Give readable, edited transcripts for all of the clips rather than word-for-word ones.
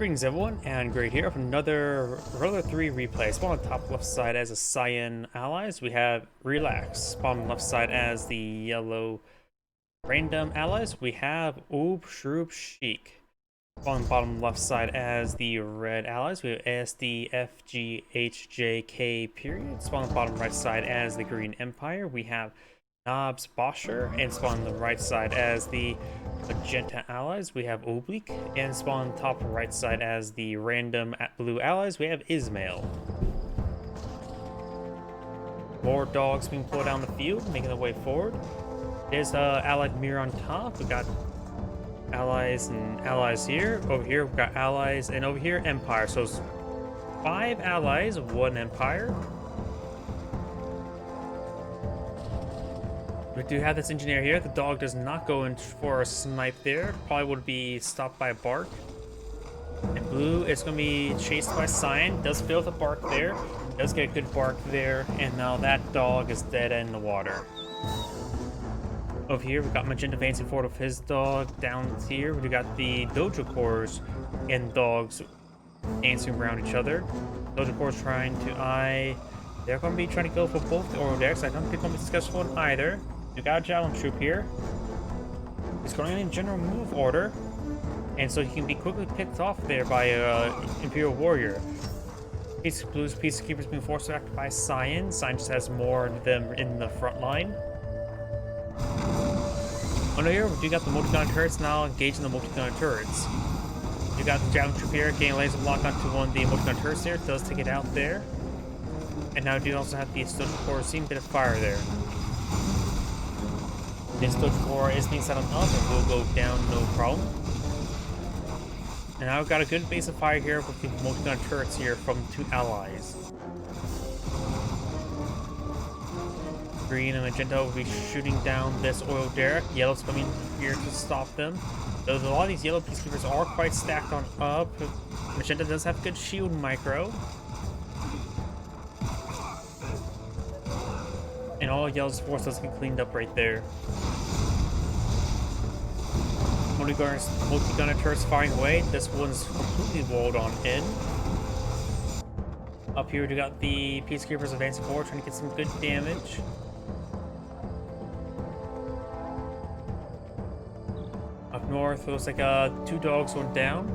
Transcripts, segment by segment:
Greetings everyone, and great here for another 3 replay. Spawn on the top left side as a cyan allies, we have Relax. Spawn on the left side as the yellow random allies, we have obrubshik. Spawn on the bottom left side as the red allies, we have asdfghjk period. Spawn on the bottom right side as the green empire, we have NabsBasher, and spawn on the right side as the magenta allies, we have Obiek, and spawn on the top right side as the random blue allies, we have IsMaiL. More dogs being pulled down the field, making their way forward. There's allied mirror on top. We got allies and allies here. Over here, we've got allies, and over here, empire. So it's 5 allies, 1 empire. We do have this engineer here. The dog does not go in for a snipe there. Probably would be stopped by a bark. And blue is going to be chased by cyan. Does feel the bark there. Does get a good bark there. And now that dog is dead in the water. Over here, we've got magenta advancing forward with his dog. Down here, we've got the dojo cores and dogs dancing around each other. Dojo cores trying to eye. They're going to be trying to go for both the Obieks. I don't think they're going to be successful in either. We got a javelin troop here. He's going in general move order, and so he can be quickly picked off there by Imperial Warrior. Blue's Peacekeepers being forced back by Cyan. Cyan just has more of them in the front line. Under here, we do got the multi-gun turrets now engaging the multi-gun turrets. You got the javelin troop here, getting laser lock onto one of the multi-gun turrets there. Does take it out there. And now we do also have the Dojo Core seeing a bit of fire there. This Dojo Core is being set on up and will go down no problem. And now we've got a good base of fire here with the multi-gun turrets here from 2 allies. Green and magenta will be shooting down this oil derrick. Yellow's coming here to stop them. Though a lot of these yellow peacekeepers are quite stacked on up. Magenta does have good shield micro. And all Yellow's force does get cleaned up right there. Multi-gunner turrets firing away. This one's completely walled on in. Up here we got the Peacekeepers advancing forward, trying to get some good damage. Up north, it looks like 2 dogs went down.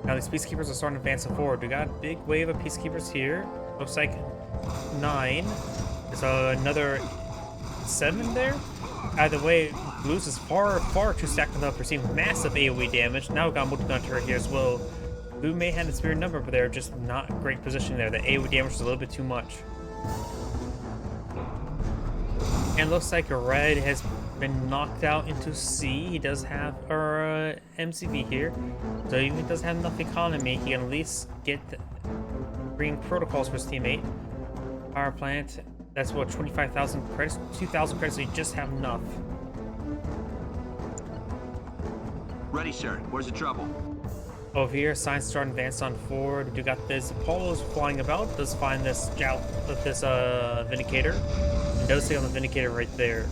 Now these Peacekeepers are starting to advance forward. We got a big wave of Peacekeepers here. Looks like 9. There's another 7 there. Either way, Blues is far too stacked up. We're seeing massive AoE damage. Now we've got a multi-gun turret here as well. Blue may have the spear number, but they're just not great position there. The AoE damage is a little bit too much. And it looks like Red has been knocked out into C. He does have MCV here. So even if he does have enough economy, he can at least get green protocols for his teammate. Power plant, that's what, 25,000 credits, 2,000 credits, so you just have enough. Ready, sir. Where's the trouble? Over here, Science starting to advance on forward. You got this Apollo's flying about. Does find this Vindicator. And does stay on the Vindicator right there.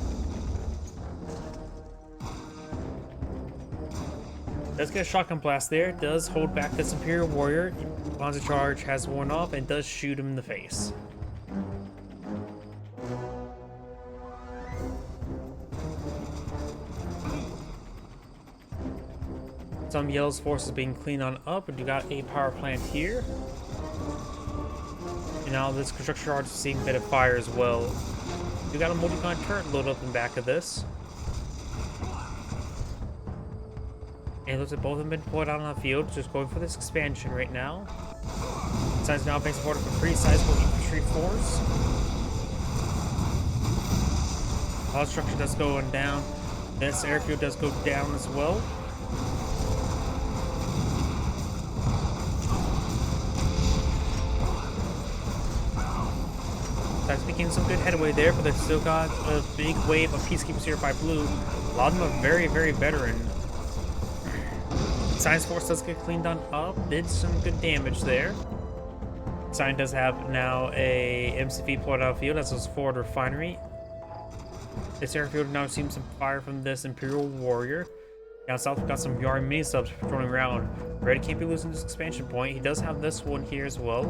Does get a shotgun blast there. Does hold back this Imperial Warrior. Bonza charge has worn off and does shoot him in the face. Some Yellow's forces being cleaned on up, and you got a power plant here. And now this construction charge is seeing a bit of fire as well. You got a multi-gun turret loaded up in back of this. And it looks like both of them been pulled out on the field, just going for this expansion right now. Besides now being supported for pretty sizable infantry force. All structure does go down. This airfield does go down as well. That's making some good headway there, but they've still got a big wave of Peacekeepers here by Blue. A lot of them are very veteran. Science Force does get cleaned on up, did some good damage there. Cyan does have now a MCV pulled out of field as was forward refinery. This airfield now seems some fire from this Imperial Warrior. Down south, we've got some Yari mini subs patrolling around. Red can't be losing this expansion point. He does have this one here as well.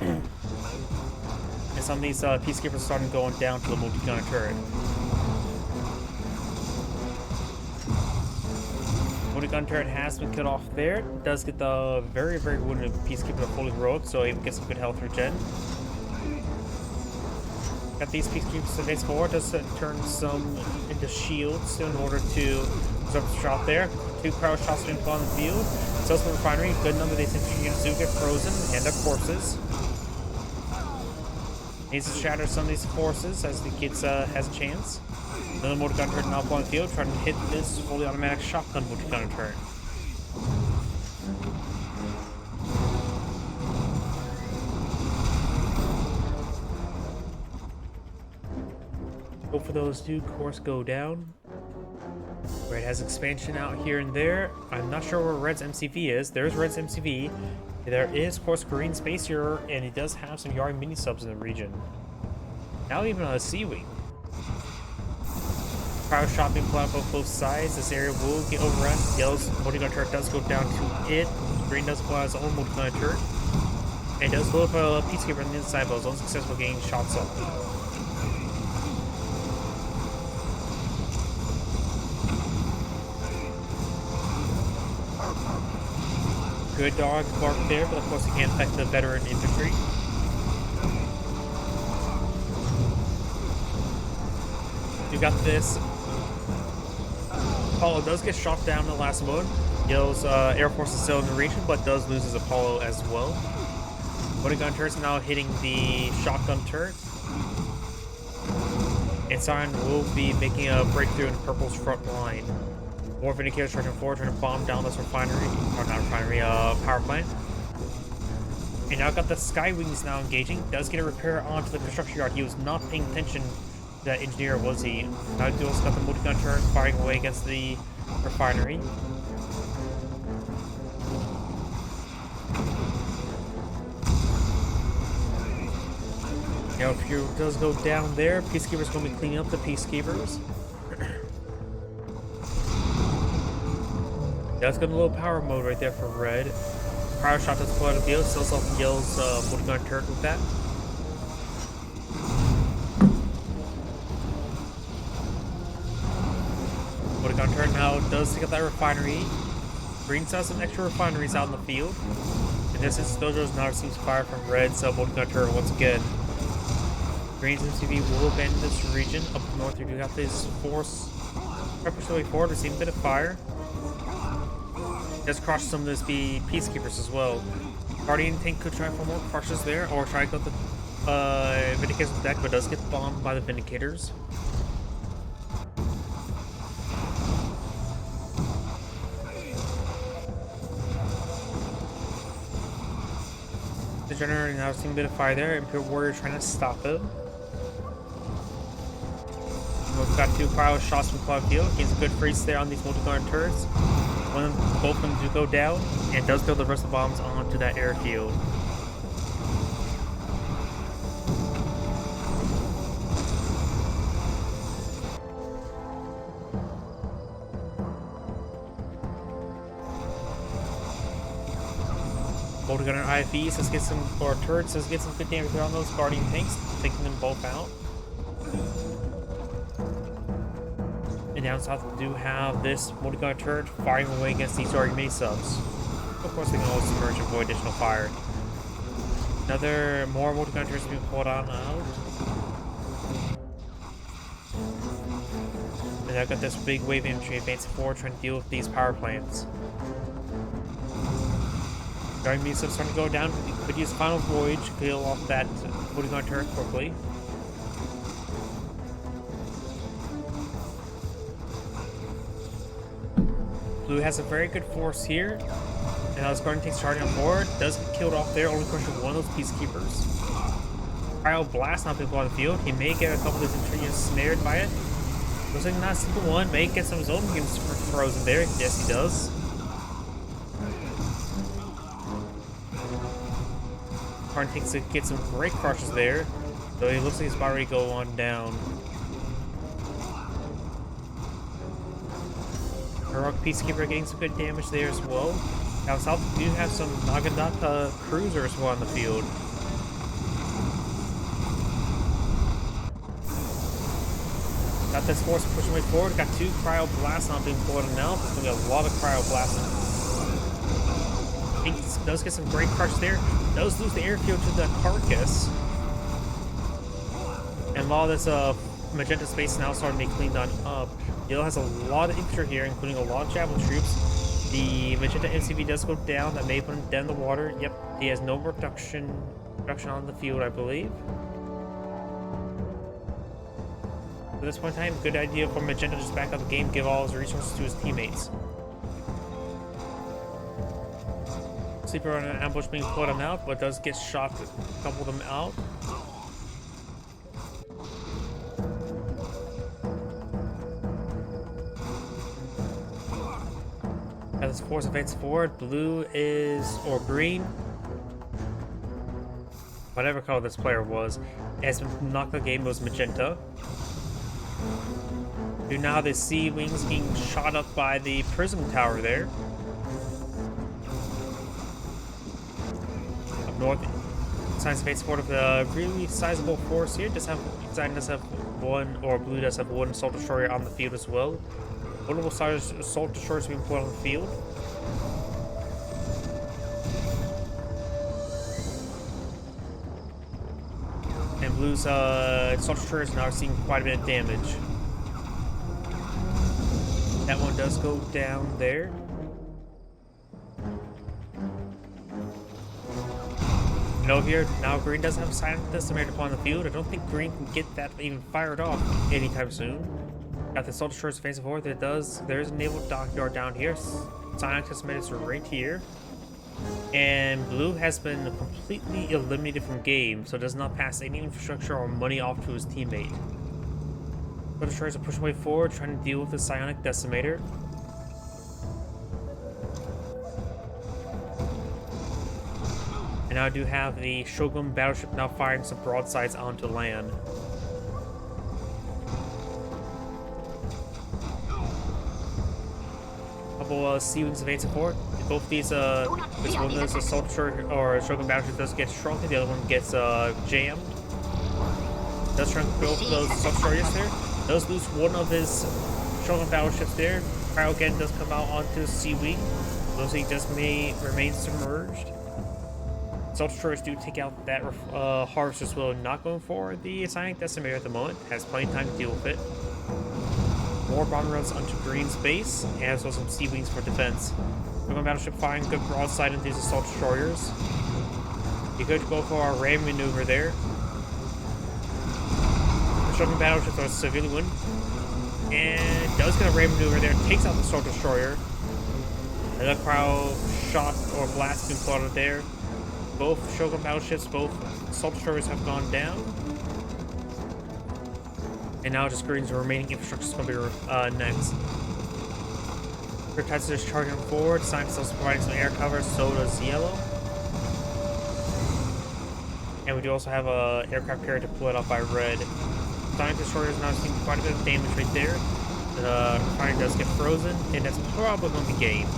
And some of these peacekeepers starting going down to the multi-gunner turret. Multi-gun turret has been cut off there. Does get the very, very wounded peacekeeper to fully heroic, so he gets some good health regen. Got these peacekeepers to phase 4. Does turn some into shields in order to absorb the shot there. 2 crowd shots being put on the field. Sells the refinery. Good number of these infantry units do get frozen and their corpses. Needs to shatter some of these forces as the kids has a chance. Another multi-gun turret now on the field, trying to hit this fully automatic shotgun multi-gun turret. Hope for those 2 cores go down. Red has expansion out here and there. I'm not sure where Red's MCV is. There's Red's MCV. There is, of course, Green Space Hero, and he does have some Yari mini subs in the region. Now even a Sea-Wing. Crowd shot being put up on both sides. This area will get overrun. Yellow's multi-gun turret does go down to it. Green does pull out his own multi-gun turret. And does blow up a peacekeeper on the inside, but is unsuccessful getting shots off. Good dog bark there, but of course it can't affect the veteran infantry. You got this. Apollo does get shot down in the last mode. Yellow's Air Force is still in the region, but does lose his Apollo as well. Multi-gun turrets now hitting the shotgun turret. And Siren will be making a breakthrough in Purple's front line. More Vindicators charging forward, trying to bomb down this refinery, or not refinery, power plant. And now got the Skywings now engaging. Does get a repair onto the construction yard. He was not paying attention to that engineer, was he? Now he also got the multi-gun turret firing away against the refinery. Now, if you does go down there, Peacekeeper's going to be cleaning up the Peacekeepers. That's got a little power mode right there for Red. Power shot does pull out of the field, sells off Yellow's multi-gun turret with that. Multi-gun turret now does take out that refinery. Green has some extra refineries out in the field. In this instance, Dojo's now receives fire from Red's multi-gun turret once again. Green's MCV will abandon this region. Up north, you got this force purposely forward, receiving a bit of fire. Does crush some of those peacekeepers as well. Guardian tank could try for more crushes there, or try to go the Vindicators on deck, but does get bombed by the Vindicators. The generator now seeing a bit of fire there. Imperial Warrior trying to stop it. We've got 2 cryo shots from Cloud Field. Gains a good freeze there on these multi-gun turrets. Both of them do go down, and does throw the rest of the bombs onto that airfield. Multi-gunner IFVs, let's get some, or turrets, let's get some good damage there on those Guardian tanks, taking them both out. And down south, we do have this multi-gunner turret firing away against these Yari subs. Of course, they can always submerge and avoid additional fire. More multi-gunner turrets being pulled on out. And I've got this big wave infantry advancing forward, trying to deal with these power plants. Yari subs starting to go down. We could use Final Voyage to kill off that multi-gunner turret quickly. Blue has a very good force here. And now his Guardian takes charging on board. Does get killed off there, only crushing one of those Peacekeepers. Cryo Blast not people on the field. He may get a couple of these infantry snared by it. Looks like not a single one. May get some of his own units frozen there. Yes, he does. Guardian takes to get some great crushes there. So it looks like he's about ready to go on down. Heroic Peacekeeper getting some good damage there as well. Down south, we do have some Naginata cruisers as well on the field. Got this force pushing way forward. Got 2 cryo blasts not being pulled now. There's gonna be a lot of cryo blasts. He does get some great crush there. Does lose the airfield to the carcass. And while this magenta space now starting to be cleaned on up, Yellow has a lot of infantry here, including a lot of javelin troops. The magenta MCV does go down. That may put him down in the water. Yep, he has no reduction on the field, I believe. At this point in time, good idea for magenta to just back up the game, give all his resources to his teammates. Sleeper on an ambush being put him out, but does get shot to couple them out. As this force advances forward, blue is, or green, whatever color this player was, has been knocked the game, was magenta. You now the sea wings being shot up by the prism tower there. Up north, science space support of the really sizable force here. Design does have one, or blue does have one assault destroyer on the field as well. Multiple assault destroyers being put on the field. And blue's assault destroyers now are seeing quite a bit of damage. That one does go down there. And over here, now green does have a silent decimator upon the field. I don't think green can get that even fired off anytime soon. Got the assault destroyers facing forward. There's a naval dockyard down here. Silent decimators are right here. And blue has been completely eliminated from game, so does not pass any infrastructure or money off to his teammate. The destroyers are pushing way forward, trying to deal with the psionic decimator. And now I do have the Shogun battleship now firing some broadsides onto land. Couple sea wings advancing forward. Both these, this one is assault destroyer or Shogun battleship does get shrunk, the other one gets jammed. Does shrunk both of those assault destroyers there. Does lose one of his Shogun battleships there. Cryo again does come out onto the sea wing. Those he just may remain submerged. Assault destroyers do take out that harvest as well. Not going for the Psionic Decimator at the moment. Has plenty of time to deal with it. More bomb runs onto Green's base, and as well some sea wings for defense. Shogun battleship firing good broadside into these assault destroyers. You could go for a ram maneuver there. The Shogun battleships are severely wounded, and does get a ram maneuver there. Takes out the assault destroyer. Another cryo shot or blast being plotted there. Both Shogun battleships, both assault destroyers have gone down. And now just Green's remaining infrastructure is going to be next. Tides is charging forward. Science is providing some air cover, so does Yellow. And we do also have a aircraft carrier deployed off by Red. Science destroyer is now seeing quite a bit of damage right there. The refinery does get frozen, and that's probably going to be game.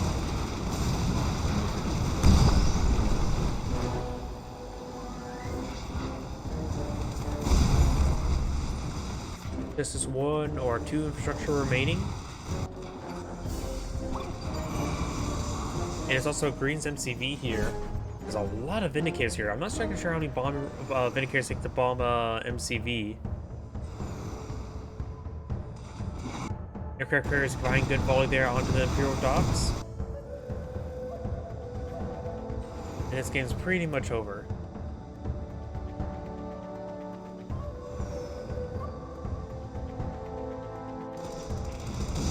This is one or two infrastructure remaining. And it's also Green's MCV here. There's a lot of Vindicators here. I'm not sure how many bomb Vindicators take to bomb MCV. Aircraft carriers providing good volley there onto the Imperial docks. And this game's pretty much over.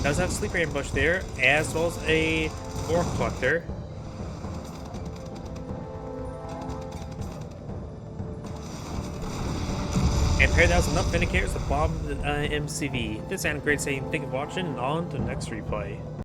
Does have sleeper ambush there, as well as a ore collector. And pair that with enough Vindicators to bomb the MCV. This is great saying thank you for watching, and on to the next replay.